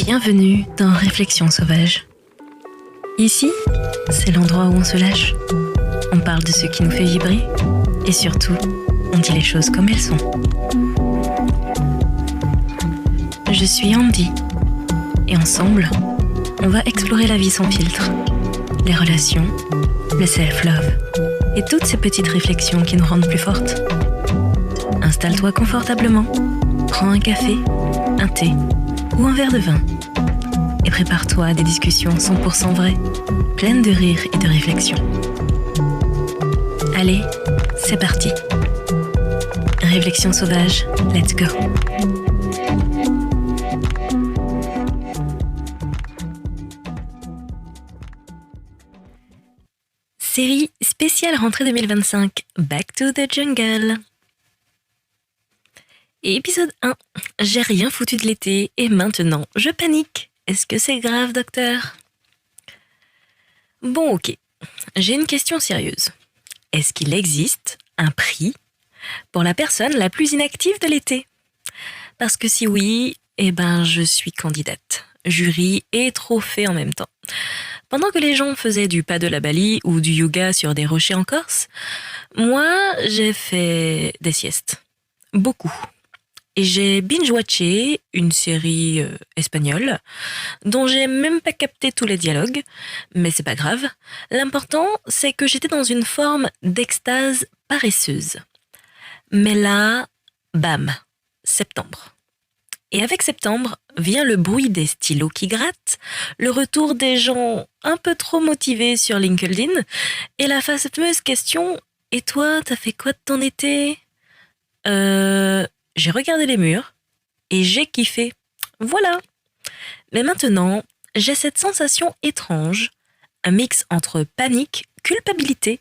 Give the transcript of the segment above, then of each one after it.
Bienvenue dans Réflexions sauvages. Ici, c'est l'endroit où on se lâche. On parle de ce qui nous fait vibrer et surtout, on dit les choses comme elles sont. Je suis Andy et ensemble, on va explorer la vie sans filtre, les relations, le self-love et toutes ces petites réflexions qui nous rendent plus fortes. Installe-toi confortablement, prends un café, un thé ou un verre de vin et prépare-toi à des discussions 100% vraies, pleines de rire et de réflexion. Allez, c'est parti. Réflexions sauvages, let's go. Série spéciale rentrée 2025, Back to the Jungle. Et épisode 1, j'ai rien foutu de l'été et maintenant je panique. Est-ce que c'est grave, docteur ? Bon, ok, j'ai une question sérieuse. Est-ce qu'il existe un prix pour la personne la plus inactive de l'été ? Parce que si oui, je suis candidate, jury et trophée en même temps. Pendant que les gens faisaient du paddle à Bali ou du yoga sur des rochers en Corse, moi, j'ai fait des siestes. Beaucoup. Et j'ai binge-watché une série espagnole dont j'ai même pas capté tous les dialogues, mais c'est pas grave. L'important, c'est que j'étais dans une forme d'extase paresseuse. Mais là, bam, septembre. Et avec septembre, vient le bruit des stylos qui grattent, le retour des gens un peu trop motivés sur LinkedIn, et la fameuse question « Et toi, t'as fait quoi de ton été ?» J'ai regardé les murs et j'ai kiffé. Voilà. Mais maintenant, j'ai cette sensation étrange, un mix entre panique, culpabilité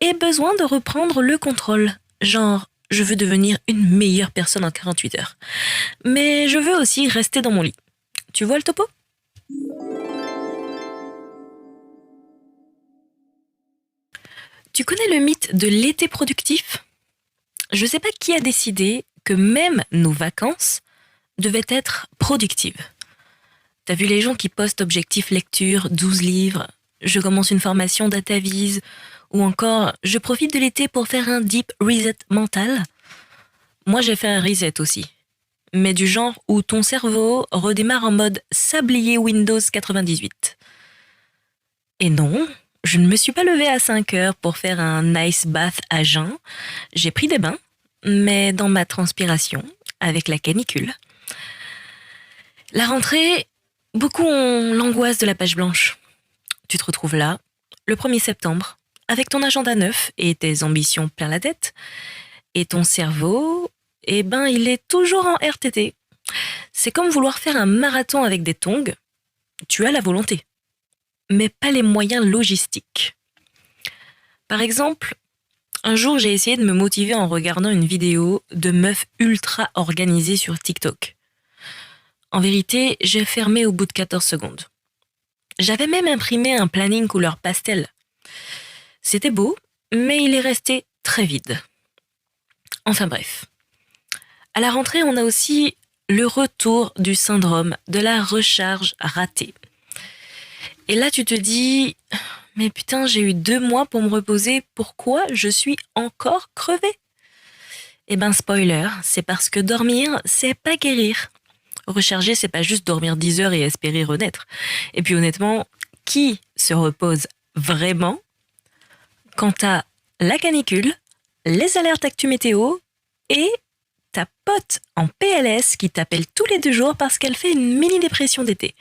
et besoin de reprendre le contrôle. Genre, je veux devenir une meilleure personne en 48 heures. Mais je veux aussi rester dans mon lit. Tu vois le topo ? Tu connais le mythe de l'été productif ? Je sais pas qui a décidé que même nos vacances devaient être productives. T'as vu les gens qui postent objectif lecture, 12 livres, je commence une formation DataVis, ou encore je profite de l'été pour faire un deep reset mental. Moi j'ai fait un reset aussi, mais du genre où ton cerveau redémarre en mode sablier Windows 98. Et non, je ne me suis pas levée à 5 heures pour faire un ice bath à jeun, j'ai pris des bains, mais dans ma transpiration, avec la canicule. La rentrée, beaucoup ont l'angoisse de la page blanche. Tu te retrouves là, le 1er septembre, avec ton agenda neuf et tes ambitions plein la tête, et ton cerveau, il est toujours en RTT. C'est comme vouloir faire un marathon avec des tongs. Tu as la volonté, mais pas les moyens logistiques. Par exemple, un jour, j'ai essayé de me motiver en regardant une vidéo de meufs ultra organisées sur TikTok. En vérité, j'ai fermé au bout de 14 secondes. J'avais même imprimé un planning couleur pastel. C'était beau, mais il est resté très vide. Enfin bref. À la rentrée, on a aussi le retour du syndrome de la recharge ratée. Et là, tu te dis... Mais putain, j'ai eu 2 mois pour me reposer, pourquoi je suis encore crevée ? Spoiler, c'est parce que dormir, c'est pas guérir. Recharger, c'est pas juste dormir 10 heures et espérer renaître. Et puis honnêtement, qui se repose vraiment quand t'as la canicule, les alertes actu météo et ta pote en PLS qui t'appelle tous les 2 jours parce qu'elle fait une mini-dépression d'été ?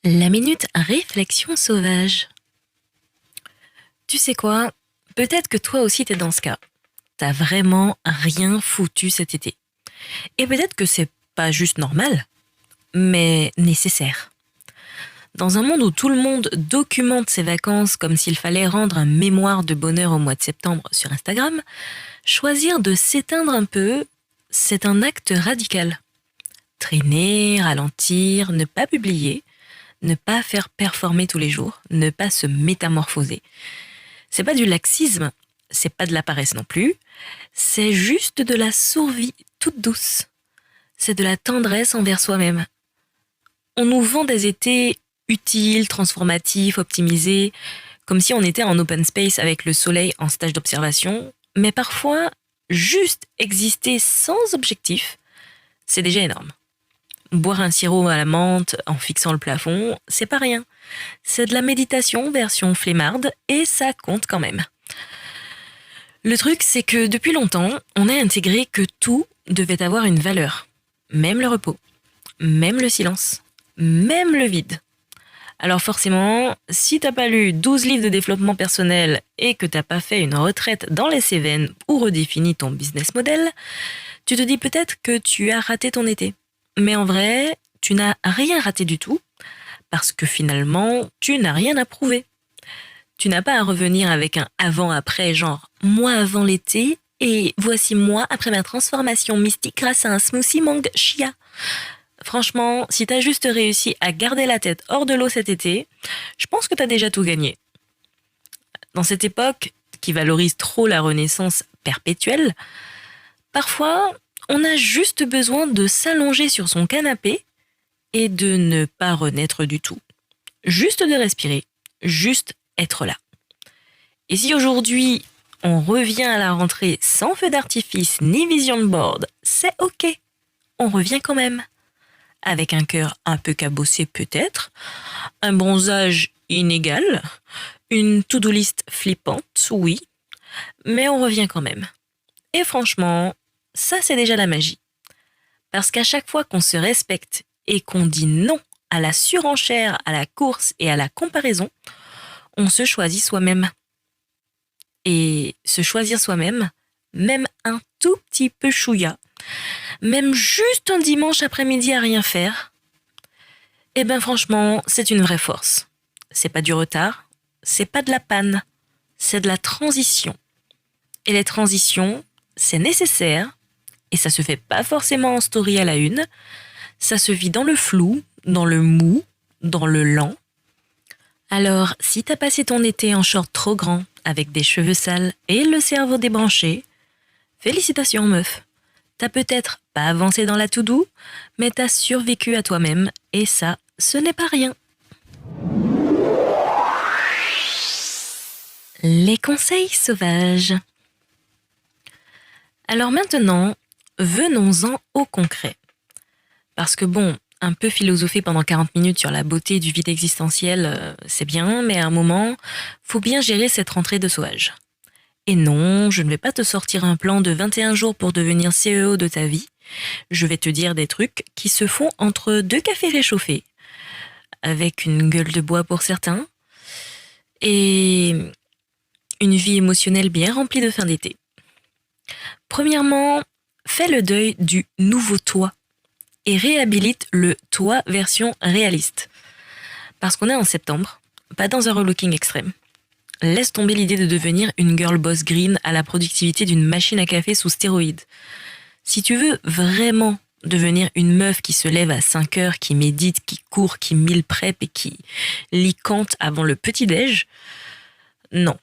La minute réflexion sauvage. Tu sais quoi ? Peut-être que toi aussi t'es dans ce cas. T'as vraiment rien foutu cet été. Et peut-être que c'est pas juste normal, mais nécessaire. Dans un monde où tout le monde documente ses vacances comme s'il fallait rendre un mémoire de bonheur au mois de septembre sur Instagram, choisir de s'éteindre un peu, c'est un acte radical. Traîner, ralentir, ne pas publier, ne pas faire performer tous les jours, ne pas se métamorphoser. C'est pas du laxisme, c'est pas de la paresse non plus, c'est juste de la toute douce. C'est de la tendresse envers soi-même. On nous vend des étés utiles, transformatifs, optimisés, comme si on était en open space avec le soleil en stage d'observation, mais parfois, juste exister sans objectif, c'est déjà énorme. Boire un sirop à la menthe en fixant le plafond, c'est pas rien. C'est de la méditation version flemmarde et ça compte quand même. Le truc, c'est que depuis longtemps, on a intégré que tout devait avoir une valeur. Même le repos, même le silence, même le vide. Alors forcément, si t'as pas lu 12 livres de développement personnel et que t'as pas fait une retraite dans les Cévennes ou redéfini ton business model, tu te dis peut-être que tu as raté ton été. Mais en vrai, tu n'as rien raté du tout, parce que finalement, tu n'as rien à prouver. Tu n'as pas à revenir avec un avant-après, genre moi avant l'été et voici moi après ma transformation mystique grâce à un smoothie mangue chia. Franchement, si t'as juste réussi à garder la tête hors de l'eau cet été, je pense que t'as déjà tout gagné. Dans cette époque qui valorise trop la renaissance perpétuelle, parfois, on a juste besoin de s'allonger sur son canapé et de ne pas renaître du tout. Juste de respirer, juste être là. Et si aujourd'hui, on revient à la rentrée sans feu d'artifice ni vision board, c'est ok. On revient quand même. Avec un cœur un peu cabossé peut-être, un bronzage inégal, une to-do list flippante, oui, mais on revient quand même. Et franchement, ça c'est déjà la magie. Parce qu'à chaque fois qu'on se respecte et qu'on dit non à la surenchère, à la course et à la comparaison, on se choisit soi-même. Et se choisir soi-même, même un tout petit peu chouïa, même juste un dimanche après-midi à rien faire, eh ben franchement, c'est une vraie force. C'est pas du retard, c'est pas de la panne, c'est de la transition. Et les transitions, c'est nécessaire, et ça se fait pas forcément en story à la une, ça se vit dans le flou, dans le mou, dans le lent. Alors, si t'as passé ton été en short trop grand, avec des cheveux sales et le cerveau débranché, félicitations meuf. T'as peut-être pas avancé dans la to-do, mais t'as survécu à toi-même, et ça, ce n'est pas rien. Les conseils sauvages. Alors maintenant, venons-en au concret. Parce que bon, un peu philosopher pendant 40 minutes sur la beauté du vide existentiel, c'est bien, mais à un moment, faut bien gérer cette rentrée de sauvage. Et non, je ne vais pas te sortir un plan de 21 jours pour devenir CEO de ta vie. Je vais te dire des trucs qui se font entre 2 cafés réchauffés, avec une gueule de bois pour certains, et une vie émotionnelle bien remplie de fin d'été. Premièrement, fais le deuil du nouveau toi et réhabilite le toi version réaliste. Parce qu'on est en septembre, pas dans un relooking extrême. Laisse tomber l'idée de devenir une girl boss green à la productivité d'une machine à café sous stéroïdes. Si tu veux vraiment devenir une meuf qui se lève à 5 heures, qui médite, qui court, qui meal prep et qui lit Kant avant le petit-déj, non.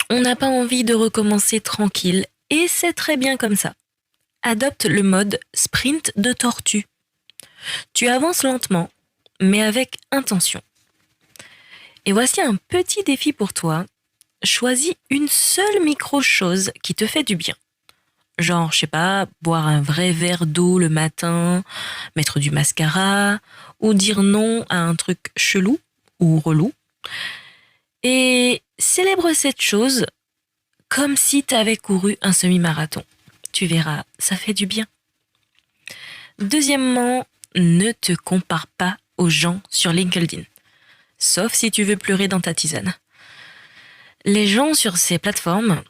On n'a pas envie de recommencer tranquille et c'est très bien comme ça. Adopte le mode sprint de tortue. Tu avances lentement, mais avec intention. Et voici un petit défi pour toi. Choisis une seule micro-chose qui te fait du bien. Genre, je sais pas, boire un vrai verre d'eau le matin, mettre du mascara, ou dire non à un truc chelou ou relou. Et célèbre cette chose comme si t'avais couru un semi-marathon. Tu verras, ça fait du bien. Deuxièmement, ne te compare pas aux gens sur LinkedIn. Sauf si tu veux pleurer dans ta tisane. Les gens sur ces plateformes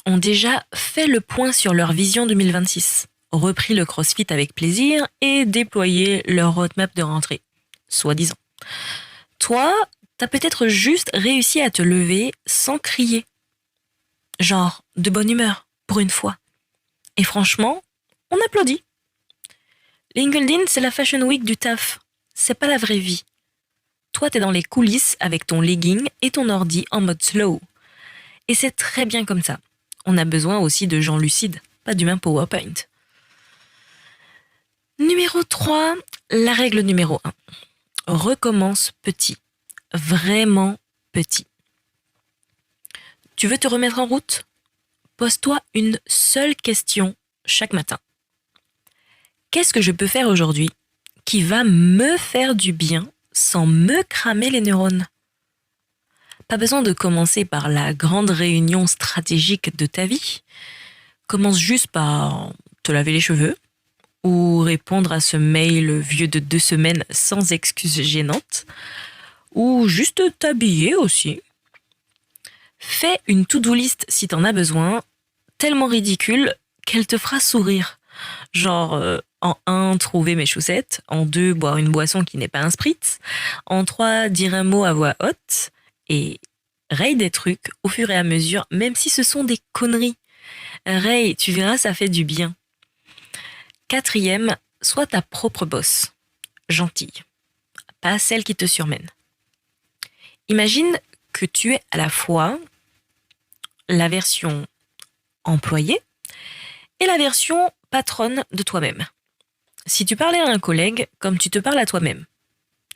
ont déjà fait le point sur leur vision 2026, repris le CrossFit avec plaisir et déployé leur roadmap de rentrée, soi-disant. Toi, t'as peut-être juste réussi à te lever sans crier. Genre, de bonne humeur, pour une fois. Et franchement, on applaudit. LinkedIn, c'est la Fashion Week du taf. C'est pas la vraie vie. Toi, t'es dans les coulisses avec ton legging et ton ordi en mode slow. Et c'est très bien comme ça. On a besoin aussi de gens lucides, pas d'humains PowerPoint. Numéro 3, la règle numéro 1. Recommence petit. Vraiment petit. Tu veux te remettre en route? Pose-toi une seule question chaque matin. Qu'est-ce que je peux faire aujourd'hui qui va me faire du bien sans me cramer les neurones? Pas besoin de commencer par la grande réunion stratégique de ta vie. Commence juste par te laver les cheveux ou répondre à ce mail vieux de 2 semaines sans excuses gênantes ou juste t'habiller aussi. Fais une to-do list si t'en as besoin, tellement ridicule qu'elle te fera sourire. Genre, en 1, trouver mes chaussettes. En 2, boire une boisson qui n'est pas un spritz. En 3, dire un mot à voix haute. Et raye des trucs au fur et à mesure, même si ce sont des conneries. Raye, tu verras, ça fait du bien. 4e, sois ta propre boss. Gentille. Pas celle qui te surmène. Imagine que tu es à la fois la version employée et la version patronne de toi-même. Si tu parlais à un collègue comme tu te parles à toi-même,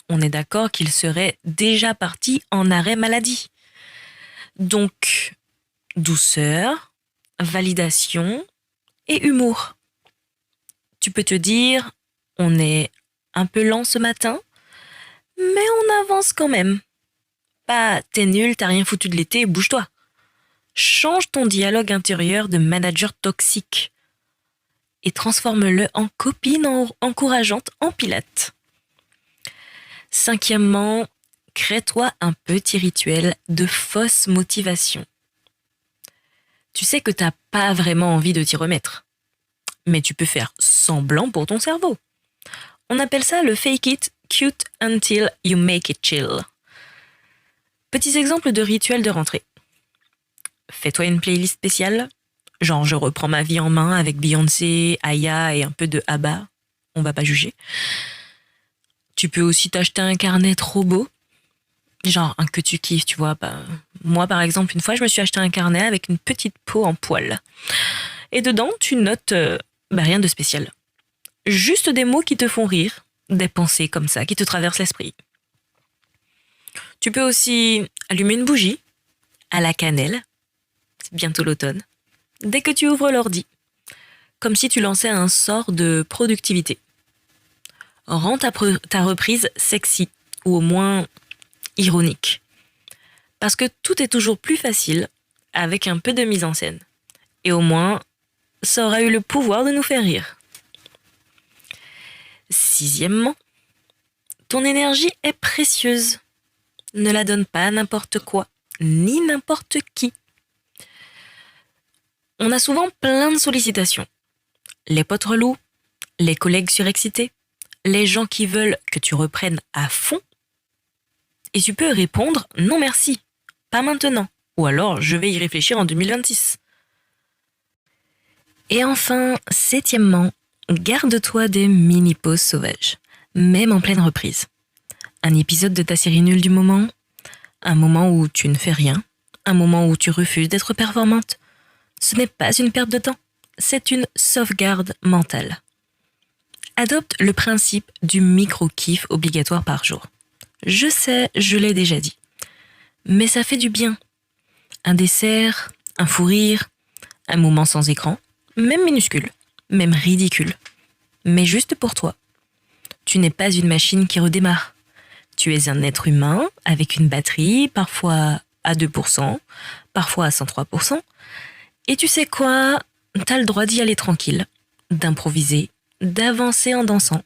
on est d'accord qu'il serait déjà parti en arrêt maladie. Donc, douceur, validation et humour. Tu peux te dire, on est un peu lent ce matin, mais on avance quand même. Pas, t'es nul, t'as rien foutu de l'été, bouge-toi. Change ton dialogue intérieur de manager toxique et transforme-le en copine encourageante en pilates. 5e, crée-toi un petit rituel de fausse motivation. Tu sais que t'as pas vraiment envie de t'y remettre, mais tu peux faire semblant pour ton cerveau. On appelle ça le fake it cute until you make it chill. Petits exemples de rituels de rentrée. Fais-toi une playlist spéciale, genre je reprends ma vie en main avec Beyoncé, Aya et un peu de ABBA, on va pas juger. Tu peux aussi t'acheter un carnet trop beau, genre un que tu kiffes, tu vois. Moi par exemple, une fois je me suis acheté un carnet avec une petite peau en poil. Et dedans tu notes rien de spécial. Juste des mots qui te font rire, des pensées comme ça qui te traversent l'esprit. Tu peux aussi allumer une bougie à la cannelle, c'est bientôt l'automne, dès que tu ouvres l'ordi, comme si tu lançais un sort de productivité. Rends ta reprise sexy, ou au moins ironique. Parce que tout est toujours plus facile avec un peu de mise en scène. Et au moins, ça aura eu le pouvoir de nous faire rire. 6e, ton énergie est précieuse. Ne la donne pas à n'importe quoi, ni n'importe qui. On a souvent plein de sollicitations. Les potes relous, les collègues surexcités, les gens qui veulent que tu reprennes à fond. Et tu peux répondre non merci, pas maintenant, ou alors je vais y réfléchir en 2026. Et enfin, 7e, garde-toi des mini-pauses sauvages, même en pleine reprise. Un épisode de ta série nulle du moment, un moment où tu ne fais rien, un moment où tu refuses d'être performante. Ce n'est pas une perte de temps, c'est une sauvegarde mentale. Adopte le principe du micro-kiff obligatoire par jour. Je sais, je l'ai déjà dit, mais ça fait du bien. Un dessert, un fou rire, un moment sans écran, même minuscule, même ridicule, mais juste pour toi. Tu n'es pas une machine qui redémarre. Tu es un être humain avec une batterie, parfois à 2%, parfois à 103%. Et tu sais quoi? T'as le droit d'y aller tranquille, d'improviser, d'avancer en dansant.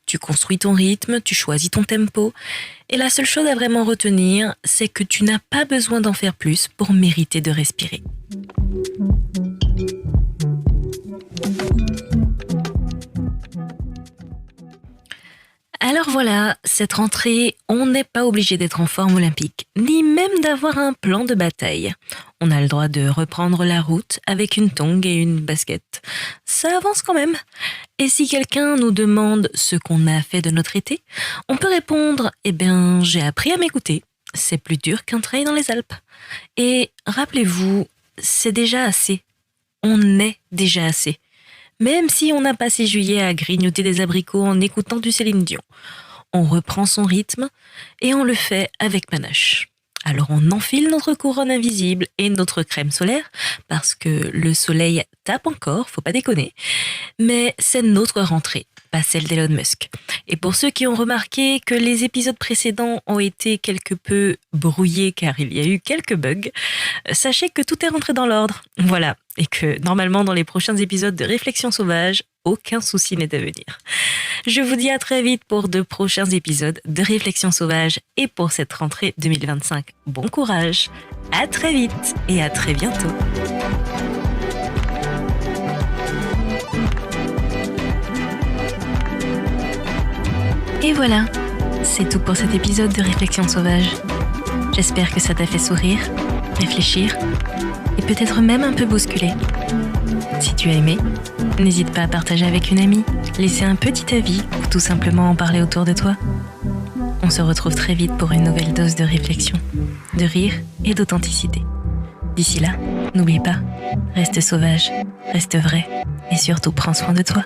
Tu construis ton rythme, tu choisis ton tempo. Et la seule chose à vraiment retenir, c'est que tu n'as pas besoin d'en faire plus pour mériter de respirer. Alors voilà, cette rentrée, on n'est pas obligé d'être en forme olympique, ni même d'avoir un plan de bataille. On a le droit de reprendre la route avec une tongue et une basket. Ça avance quand même. Et si quelqu'un nous demande ce qu'on a fait de notre été, on peut répondre « Eh bien, j'ai appris à m'écouter. C'est plus dur qu'un trail dans les Alpes. » Et rappelez-vous, c'est déjà assez. On est déjà assez. Même si on a passé juillet à grignoter des abricots en écoutant du Céline Dion, on reprend son rythme et on le fait avec panache. Alors on enfile notre couronne invisible et notre crème solaire, parce que le soleil tape encore, faut pas déconner, mais c'est notre rentrée, pas celle d'Elon Musk. Et pour ceux qui ont remarqué que les épisodes précédents ont été quelque peu brouillés car il y a eu quelques bugs, sachez que tout est rentré dans l'ordre. Voilà, et que normalement dans les prochains épisodes de Réflexions sauvages, aucun souci n'est à venir. Je vous dis à très vite pour de prochains épisodes de Réflexions sauvages et pour cette rentrée 2025. Bon courage, à très vite et à très bientôt. Et voilà, c'est tout pour cet épisode de Réflexions sauvages. J'espère que ça t'a fait sourire, réfléchir et peut-être même un peu bousculer. Si tu as aimé, n'hésite pas à partager avec une amie, laisser un petit avis ou tout simplement en parler autour de toi. On se retrouve très vite pour une nouvelle dose de réflexion, de rire et d'authenticité. D'ici là, n'oublie pas, reste sauvage, reste vrai et surtout prends soin de toi.